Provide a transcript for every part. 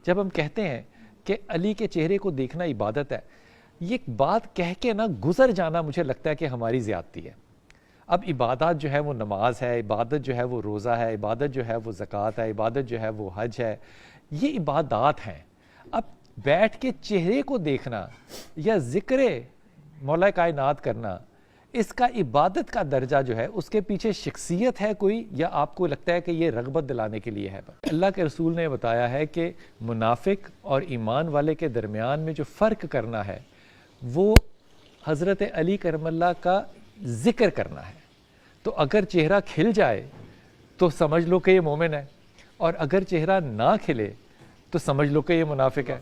جب ہم کہتے ہیں کہ علی کے چہرے کو دیکھنا عبادت ہے، یہ ایک بات کہہ کے نا گزر جانا مجھے لگتا ہے کہ ہماری زیادتی ہے۔ اب عبادات جو ہے وہ نماز ہے، عبادت جو ہے وہ روزہ ہے، عبادت جو ہے وہ زکوٰۃ ہے، عبادت جو ہے وہ حج ہے، یہ عبادات ہیں۔ اب بیٹھ کے چہرے کو دیکھنا یا ذکر مولا کائنات کرنا، اس کا عبادت کا درجہ جو ہے اس کے پیچھے شخصیت ہے کوئی، یا آپ کو لگتا ہے کہ یہ رغبت دلانے کے لیے ہے؟ اللہ کے رسول نے بتایا ہے کہ منافق اور ایمان والے کے درمیان میں جو فرق کرنا ہے وہ حضرت علی کرم اللہ کا ذکر کرنا ہے۔ تو اگر چہرہ کھل جائے تو سمجھ لو کہ یہ مومن ہے، اور اگر چہرہ نہ کھلے تو سمجھ لو کہ یہ منافق ہے۔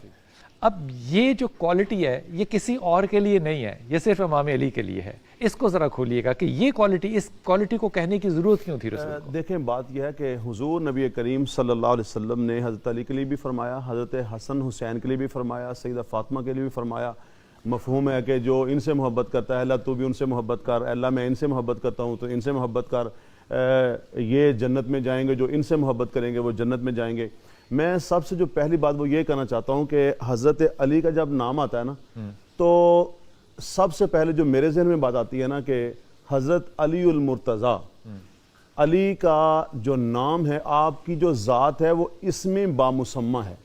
اب یہ جو کوالٹی ہے یہ کسی اور کے لیے نہیں ہے، یہ صرف امام علی کے لیے ہے۔ اس کو ذرا کھولیے گا کہ یہ کوالٹی، اس کوالٹی کو کہنے کی ضرورت کیوں تھی رسول کو؟ دیکھیں بات یہ ہے کہ حضور نبی کریم صلی اللہ علیہ وسلم نے حضرت علی کے لیے بھی فرمایا، حضرت حسن حسین کے لیے بھی فرمایا، سیدہ فاطمہ کے لیے بھی فرمایا۔ مفہوم ہے کہ جو ان سے محبت کرتا ہے اللہ تو بھی ان سے محبت کر، اللہ میں ان سے محبت کرتا ہوں تو ان سے محبت کر، یہ جنت میں جائیں گے، جو ان سے محبت کریں گے وہ جنت میں جائیں گے۔ میں سب سے جو پہلی بات وہ یہ کہنا چاہتا ہوں کہ حضرت علی کا جب نام آتا ہے نا تو سب سے پہلے جو میرے ذہن میں بات آتی ہے نا کہ حضرت علی المرتضیٰ، علی کا جو نام ہے، آپ کی جو ذات ہے وہ اسم بامسمہ ہے۔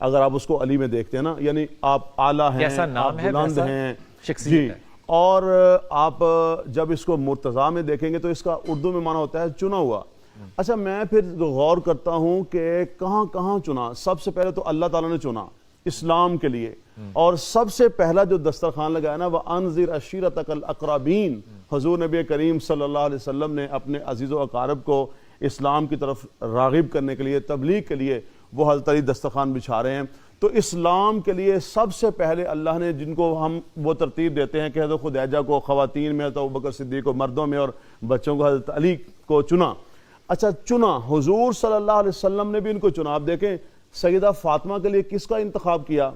اگر آپ اس کو علی میں دیکھتے ہیں نا، یعنی آپ اعلیٰ ہیں، آپ بلند ہیں، جی، اور آپ جب اس کو مرتضیٰ میں دیکھیں گے تو اس کا اردو میں معنی ہوتا ہے چنا ہوا۔ اچھا میں پھر غور کرتا ہوں کہ کہاں کہاں چنا۔ سب سے پہلے تو اللہ تعالیٰ نے چنا اسلام کے لیے، اور سب سے پہلا جو دسترخوان لگایا نا وَأَنذِرْ عَشِيرَتَكَ الْأَقْرَبِينَ، حضور نبی کریم صلی اللہ علیہ وسلم نے اپنے عزیز و اقارب کو اسلام کی طرف راغب کرنے کے لیے، تبلیغ کے لیے وہ حضرت علی دسترخوان بچھا رہے ہیں۔ تو اسلام کے لیے سب سے پہلے اللہ نے، جن کو ہم وہ ترتیب دیتے ہیں کہ حضرت خدیجہ کو خواتین میں، حضرت ابوبکر صدیق کو مردوں میں، اور بچوں کو حضرت علی کو چنا۔ اچھا چنا حضور صلی اللہ علیہ وسلم نے بھی ان کو چنا۔ آپ دیکھیں سیدہ فاطمہ کے لیے کس کا انتخاب کیا؟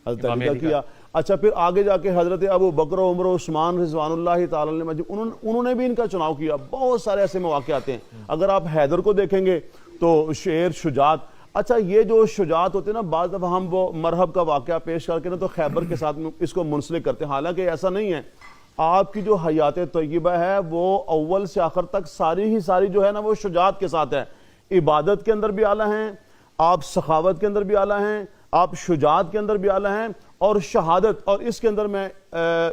حضرت علی کا کیا۔ اچھا پھر آگے جا کے حضرت ابو بکر و عمر و عثمان رضوان اللہ تعالی عنہم انہوں نے بھی ان کا چناؤ کیا۔ بہت سارے ایسے مواقع آتے ہیں۔ اگر آپ حیدر کو دیکھیں گے تو شعر، شجاعت۔ اچھا یہ جو شجاعت ہوتے ہیں نا، بعض دفعہ ہم وہ مرحب کا واقعہ پیش کر کے نا تو خیبر کے ساتھ اس کو منسلک کرتے ہیں، حالانکہ ایسا نہیں ہے۔ آپ کی جو حیات طیبہ ہے وہ اول سے آخر تک ساری ہی ساری جو ہے نا وہ شجاعت کے ساتھ ہے۔ عبادت کے اندر بھی اعلیٰ ہیں آپ، سخاوت کے اندر بھی اعلیٰ ہیں آپ، شجاعت کے اندر بھی اعلیٰ ہیں، اور شہادت۔ اور اس کے اندر میں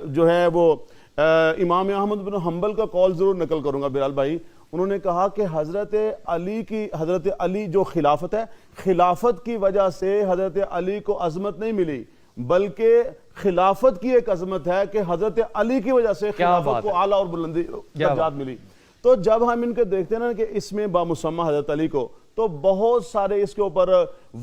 جو ہے وہ امام احمد بن حنبل کا قول ضرور نقل کروں گا بلال بھائی۔ انہوں نے کہا کہ حضرت علی جو خلافت ہے، خلافت کی وجہ سے حضرت علی کو عظمت نہیں ملی، بلکہ خلافت کی ایک عظمت ہے کہ حضرت علی کی وجہ سے خلافت کو اعلیٰ اور بلندی درجات ملی۔ تو جب ہم ان کے دیکھتے ہیں نا کہ اس میں بامسمہ حضرت علی کو، تو بہت سارے اس کے اوپر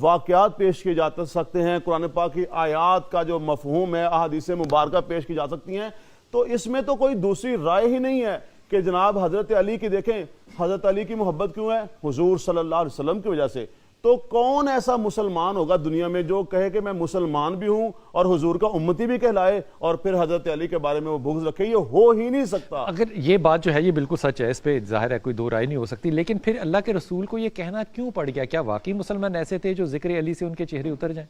واقعات پیش کیے جا سکتے ہیں، قرآن پاک کی آیات کا جو مفہوم ہے، احادیث مبارکہ پیش کی جا سکتی ہیں۔ تو اس میں تو کوئی دوسری رائے ہی نہیں ہے کہ جناب حضرت علی کی دیکھیں، حضرت علی کی محبت کیوں ہے؟ حضور صلی اللہ علیہ وسلم کی وجہ سے۔ تو کون ایسا مسلمان ہوگا دنیا میں جو کہے کہ میں مسلمان بھی ہوں اور حضور کا امتی بھی کہلائے اور پھر حضرت علی کے بارے میں وہ بغض رکھے؟ یہ ہو ہی نہیں سکتا۔ اگر یہ بات جو ہے یہ بالکل سچ ہے، اس پہ ظاہر ہے کوئی دو رائے نہیں ہو سکتی، لیکن پھر اللہ کے رسول کو یہ کہنا کیوں پڑ گیا؟ کیا واقعی مسلمان ایسے تھے جو ذکر علی سے ان کے چہرے اتر جائیں؟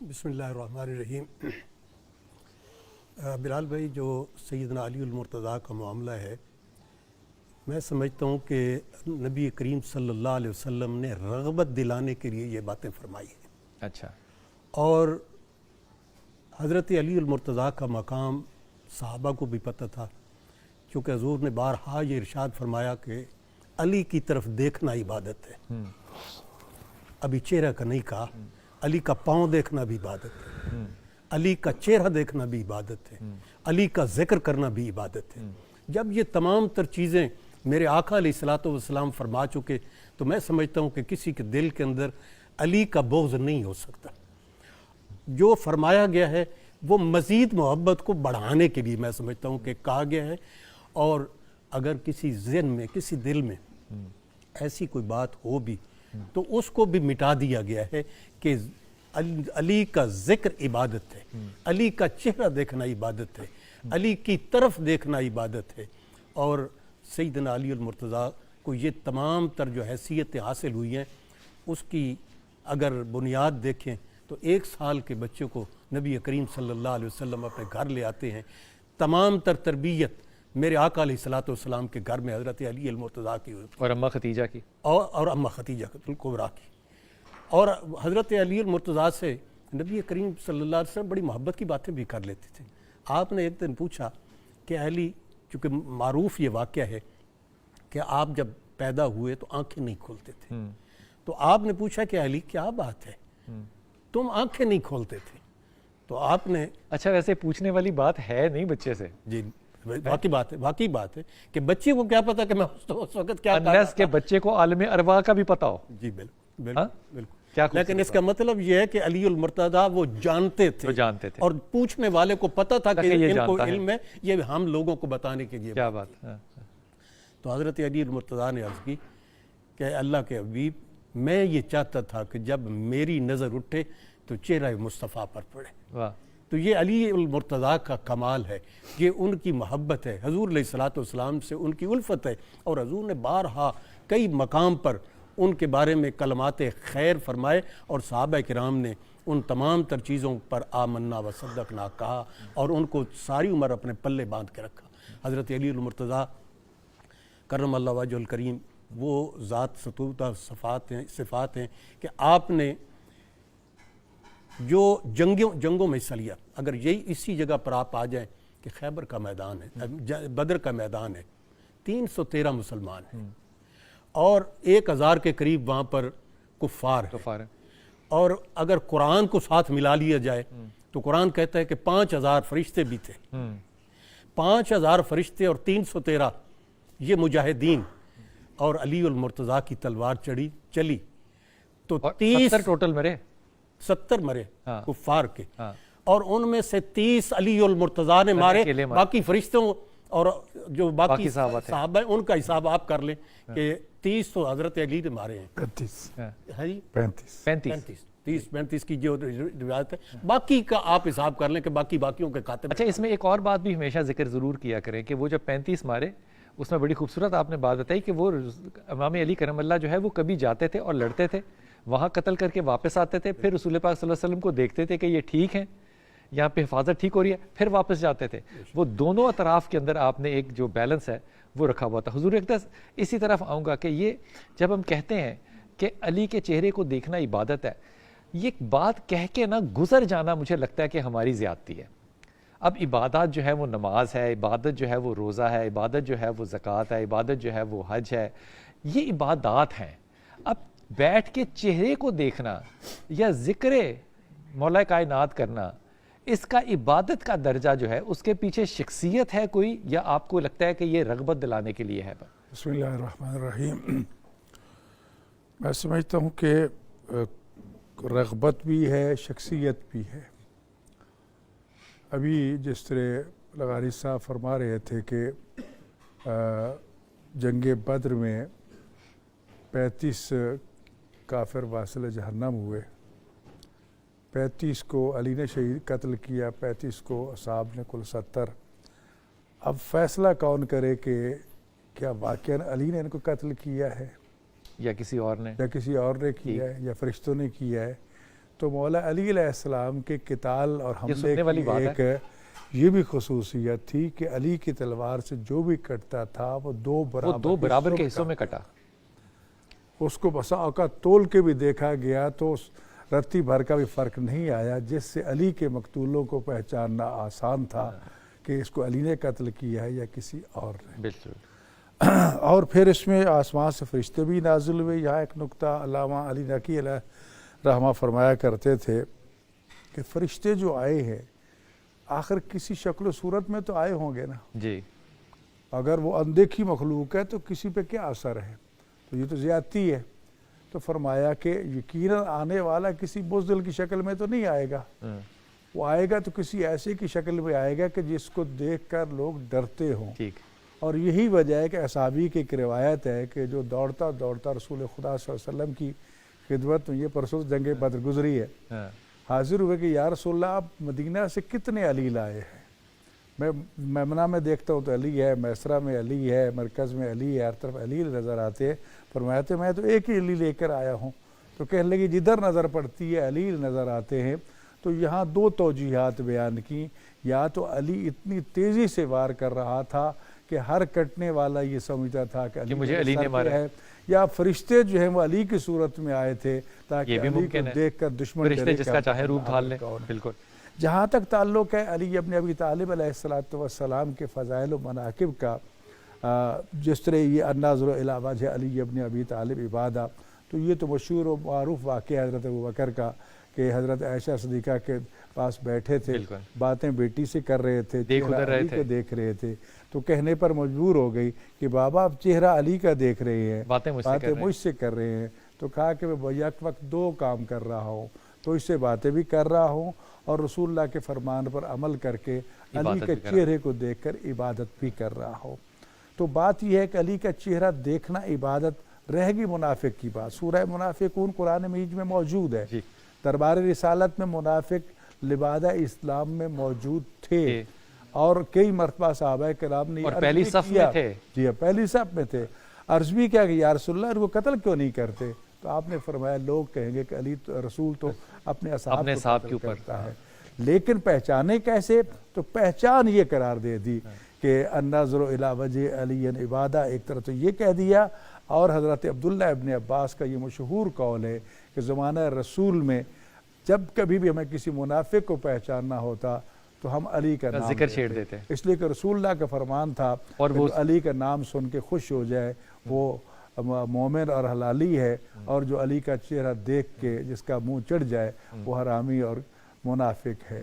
بسم اللہ الرحمن الرحیم۔ بلال بھائی، جو سیدنا علی المرتضیٰ کا معاملہ ہے، میں سمجھتا ہوں کہ نبی کریم صلی اللہ علیہ وسلم نے رغبت دلانے کے لیے یہ باتیں فرمائی ہیں۔ اچھا، اور حضرت علی المرتضیٰ کا مقام صحابہ کو بھی پتہ تھا، کیونکہ حضور نے بارہا یہ ارشاد فرمایا کہ علی کی طرف دیکھنا عبادت ہے۔ ابھی چہرہ کا نہیں کہا، علی کا پاؤں دیکھنا بھی عبادت ہے، علی کا چہرہ دیکھنا بھی عبادت ہے، علی کا ذکر کرنا بھی عبادت ہے۔ جب یہ تمام تر چیزیں میرے آقا علیہ الصلوۃ والسلام فرما چکے تو میں سمجھتا ہوں کہ کسی کے دل کے اندر علی کا بغض نہیں ہو سکتا۔ جو فرمایا گیا ہے وہ مزید محبت کو بڑھانے کے لیے میں سمجھتا ہوں کہ کہا گیا ہے، اور اگر کسی ذہن میں، کسی دل میں ایسی کوئی بات ہو بھی تو اس کو بھی مٹا دیا گیا ہے کہ علی کا ذکر عبادت ہے، علی کا چہرہ دیکھنا عبادت ہے، علی کی طرف دیکھنا عبادت ہے۔ اور سیدنا علی المرتضیٰ کو یہ تمام تر جو حیثیتیں حاصل ہوئی ہیں، اس کی اگر بنیاد دیکھیں تو 1 سال کے بچے کو نبی کریم صلی اللہ علیہ وسلم اپنے گھر لے آتے ہیں. تمام تر تربیت میرے آقا علیہ الصلوۃ والسلام کے گھر میں حضرت علی المرتضیٰ کی ہوئی اور اماں ختیجہ کی اور اماں ختیجہ الکبریٰ کی. اور حضرت علی المرتضیٰ سے نبی کریم صلی اللہ علیہ وسلم بڑی محبت کی باتیں بھی کر لیتے تھے. آپ نے ایک دن پوچھا کہ علی، چونکہ معروف یہ واقعہ ہے کہ آپ جب پیدا ہوئے تو آنکھیں نہیں کھولتے تھے، تو آپ نے پوچھا کہ علی کیا بات ہے، تم آنکھیں نہیں کھولتے تھے؟ تو آپ نے اچھا ویسے پوچھنے والی بات ہے نہیں بچے سے، جی واقعی بات ہے کہ بچے کو کیا پتا کہ میں اس وقت کیا کر رہا انلیس کہ بچے کو عالم ارواح کا بھی پتا ہو. جی بالکل ہاں؟ بالکل. کیا لیکن اس کا مطلب یہ ہے کہ علی المرتضیٰ وہ جانتے تھے اور پوچھنے والے کو پتہ تھا کہ ان کو علم ہے، یہ ہم لوگوں کو بتانے کے لیے. کیا بات. تو حضرت علی المرتضیٰ نے عرض کی کہ اللہ کے حبیب، میں یہ چاہتا تھا کہ جب میری نظر اٹھے تو چہرہ مصطفیٰ پر پڑے. تو یہ علی المرتضیٰ کا کمال ہے، یہ ان کی محبت ہے، حضور علیہ الصلوۃ والسلام سے ان کی الفت ہے. اور حضور نے بارہا کئی مقام پر ان کے بارے میں کلمات خیر فرمائے، اور صحابہ کرام نے ان تمام تر چیزوں پر آمنا و صدقنا کہا اور ان کو ساری عمر اپنے پلے باندھ کے رکھا. حضرت علی المرتضیٰ کرم اللہ وجہ الکریم وہ ذات ستوتہ صفات ہیں کہ آپ نے جو جنگوں میں حصہ لیا. اگر یہی اسی جگہ پر آپ آ جائیں کہ خیبر کا میدان ہے، بدر کا میدان ہے، 313 مسلمان ہیں اور 1000 کے قریب وہاں پر کفار ہیں. اور اگر قرآن کو ساتھ ملا لیا جائے تو قرآن کہتا ہے کہ 5000 فرشتے بھی تھے. 5000 فرشتے اور 313 یہ مجاہدین، اور علی المرتضیٰ کی تلوار چلی تو 70 ٹوٹل مرے، 70 مرے کفار کے، اور ان میں سے 30 علی المرتضیٰ نے مارے. باقی فرشتوں اور جو باقی صحابہ ہیں ان کا حساب آپ کر لیں کہ 30 تو حضرت علی نے مارے ہیں، 35 کی جو روایت ہے. باقی کا آپ حساب کر لیں کہ باقیوں کے قاتل. اچھا اس میں ایک اور بات بھی ہمیشہ ذکر ضرور کیا کریں کہ وہ جب 35 مارے، اس میں بڑی خوبصورت آپ نے بات بتائی کہ وہ امام علی کرم اللہ جو ہے وہ کبھی جاتے تھے اور لڑتے تھے، وہاں قتل کر کے واپس آتے تھے، پھر رسول پاک صلی اللہ علیہ وسلم کو دیکھتے تھے کہ یہ ٹھیک ہیں، یہاں پہ حفاظت ٹھیک ہو رہی ہے، پھر واپس جاتے تھے. وہ دونوں اطراف کے اندر آپ نے ایک جو بیلنس ہے وہ رکھا ہوا تھا. حضور اقدس اسی طرف آؤں گا کہ یہ جب ہم کہتے ہیں کہ علی کے چہرے کو دیکھنا عبادت ہے، یہ ایک بات کہہ کے نا گزر جانا مجھے لگتا ہے کہ ہماری زیادتی ہے. اب عبادات جو ہے وہ نماز ہے، عبادت جو ہے وہ روزہ ہے، عبادت جو ہے وہ زکوٰۃ ہے، عبادت جو ہے وہ حج ہے، یہ عبادات ہیں. اب بیٹھ کے چہرے کو دیکھنا یا ذکر مولا کائنات کرنا، اس کا عبادت کا درجہ جو ہے اس کے پیچھے شخصیت ہے کوئی، یا آپ کو لگتا ہے کہ یہ رغبت دلانے کے لیے ہے؟ بسم اللہ الرحمن الرحیم. میں سمجھتا ہوں کہ رغبت بھی ہے، شخصیت بھی ہے. ابھی جس طرح لغاری صاحب فرما رہے تھے کہ جنگ بدر میں 35 کافر واصل جہنم ہوئے، 35 کو علی نے شہید قتل کیا، 35 کو اصحاب نے کل 70. اب فیصلہ کون کرے کہ کیا واقعاً علی نے ان کو قتل کیا ہے یا کسی اور نے کیا ہے یا فرشتوں نے کیا ہے؟ تو مولا علی علیہ السلام کے قتال اور حملے کی ایک یہ بھی خصوصیت تھی کہ علی کی تلوار سے جو بھی کٹتا تھا وہ دو برابر کے حصوں میں کٹا. اس کو بسا اوقات تول کے بھی دیکھا گیا تو رتی بھر کا بھی فرق نہیں آیا، جس سے علی کے مقتولوں کو پہچاننا آسان تھا کہ اس کو علی نے قتل کیا ہے یا کسی اور نے. بالکل. اور پھر اس میں آسمان سے فرشتے بھی نازل ہوئے. یہاں ایک نقطہ علامہ علی نقی علیہ رحمہ فرمایا کرتے تھے کہ فرشتے جو آئے ہیں آخر کسی شکل و صورت میں تو آئے ہوں گے نا جی. اگر وہ اندیکھی مخلوق ہے تو کسی پہ کیا اثر ہے؟ تو یہ تو زیادتی ہے. تو فرمایا کہ یقیناً آنے والا کسی بزدل کی شکل میں تو نہیں آئے گا، وہ آئے گا تو کسی ایسے کی شکل میں آئے گا کہ جس کو دیکھ کر لوگ ڈرتے ہوں. اور یہی وجہ ہے کہ اصحابی کی ایک روایت ہے کہ جو دوڑتا رسول خدا صلی اللہ علیہ وسلم کی خدمت میں، یہ پرسوں جنگ بدر گزری ہے، حاضر ہوئے کہ یا رسول اللہ آپ مدینہ سے کتنے علی لائے ہیں؟ میں میمنہ میں دیکھتا ہوں تو علی ہے، میسرہ میں علی ہے، مرکز میں علی ہے، ہر طرف علی نظر آتے ہیں. فرمایا تھے میں تو ایک ہی علی لے کر آیا ہوں. تو کہنے لگی جدھر نظر پڑتی ہے علی نظر آتے ہیں. تو یہاں دو توجیحات بیان کی. یا تو علی اتنی تیزی سے وار کر رہا تھا کہ ہر کٹنے والا یہ سمجھتا تھا کہ مجھے علی نے مارا ہے, یا فرشتے جو ہیں وہ علی کی صورت میں آئے تھے تاکہ علی کو دیکھ کر دشمن فرشتے جس کا چاہے روپ ڈھال لیں. بالکل. جہاں تک تعلق ہے علی ابن ابی طالب علیہ السلام کے فضائل و مناقب کا, جس طرح یہ الناظر الی وجہ علی ابن ابی طالب عبادہ, تو یہ تو مشہور و معروف واقعہ حضرت ابوبکر کا کہ حضرت عائشہ صدیقہ کے پاس بیٹھے تھے, باتیں بیٹی سے کر رہے تھے, چہرہ علی کو دیکھ رہے تھے, تو کہنے پر مجبور ہو گئی کہ بابا اب چہرہ علی کا دیکھ رہے ہیں, باتیں مجھ سے کر رہے ہیں. تو کہا کہ میں یک وقت دو کام کر رہا ہوں, تو اس سے باتیں بھی کر رہا ہوں اور رسول اللہ کے فرمان پر عمل کر کے علی کے چہرے کو دیکھ کر عبادت بھی کر رہا ہوں. تو بات یہ ہے کہ علی کا چہرہ دیکھنا عبادت رہ گی منافق کی بات. سورہ منافقون قرآن مجید میں موجود ہے. دربار رسالت میں منافق لبادہ اسلام میں موجود تھے اور کئی مرتبہ صحابہ کرام نے اور پہلی صف میں تھے. جی پہلی صف میں تھے. عرض بھی کیا کہ یا رسول اللہ ان کو قتل کیوں نہیں کرتے؟ تو آپ نے فرمایا لوگ کہیں گے کہ علی رسول تو اپنے اصحاب کو قتل کرتا ہے, لیکن پہچانے کیسے؟ تو پہچان یہ قرار دے دی کہ النظر الی وجہ علی عبادہ, ایک طرح تو یہ کہہ دیا. اور حضرت عبداللہ ابن عباس کا یہ مشہور قول ہے کہ زمانہ رسول میں جب کبھی بھی ہمیں کسی منافق کو پہچاننا ہوتا تو ہم علی کا نام ذکر چھیڑ دیتے, اس لیے کہ رسول اللہ کا فرمان تھا اور وہ علی کا نام سن کے خوش ہو جائے وہ مومن اور حلالی ہے, اور جو علی کا چہرہ دیکھ کے جس کا منہ چڑھ جائے وہ حرامی اور منافق ہے.